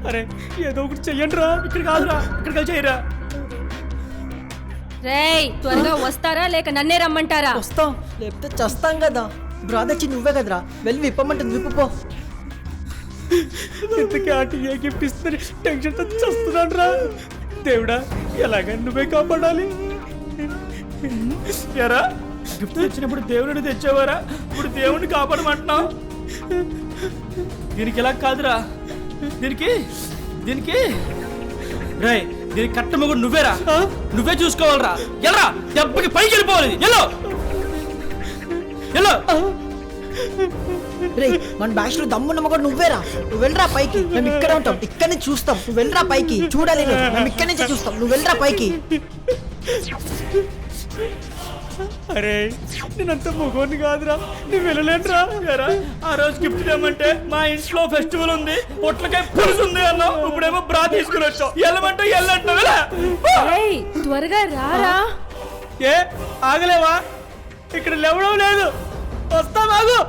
అరే ఏదో ఒకటి చెయ్యండి రా, ఇక్కడ కాదురా, ఇక్కడ కలిసి చేయరా. రేయ్ త్వరగా వస్తారా లేక నన్నే రమ్మంటారా? వస్తాం, లేకపోతే చస్తాం కదా. బ్రా తెచ్చి నువ్వే కదరా, వెళ్ళి విప్పమంటుంది విప్పుపో. ఇంతకీ ఆంటీ ఏ గిఫ్ట్ ఇస్తుందని టెన్షన్తో చస్తున్నాను రా. దేవుడా ఎలాగ నువ్వే కాపాడాలి. ఎరా గిఫ్ట్ తెచ్చినప్పుడు దేవుడిని తెచ్చేవారా, ఇప్పుడు దేవుడిని కాపాడమంటున్నావు. దీనికి ఎలా కాదురా, దీనికి దీనికి రే దీనికి కట్టమగుడు నువ్వేరా, నువ్వే చూసుకోవాలరా. ఎల్రా దెబ్బకి పైకి వెళ్ళిపోవాలి. ఎల్లో ఎల్లో రే మన బ్యాచ్ లో దమ్మున్న కూడా నువ్వేరా. నువ్వు వెళ్ళరా పైకి, మేము ఇక్కడ ఉంటాం, ఇక్కడ నుంచి చూస్తాం. నువ్వు వెళ్ళరా పైకి, చూడాలి మేము ఇక్కడ నుంచే చూస్తాం. నువ్వు వెళ్ళరా పైకి. అరే నేనంత మొగోని కాదురా, నువ్వు వెళ్ళలేనురా. ఎరా ఆ రోజు గిఫ్ట్ ఇవ్వమంటే మా ఇంట్లో ఫెస్టివల్ ఉంది, పొట్లకాయ పులుసు ఉంది అన్నావు, ఇప్పుడేమో బ్రా తీసుకుని వచ్చావు. వెళ్ళమంటే వెళ్ళంటావు. రేయ్ త్వరగా రారా. ఏ ఆగలేవా? ఇక్కడ లేవడం లేదు, వస్తా మాగు.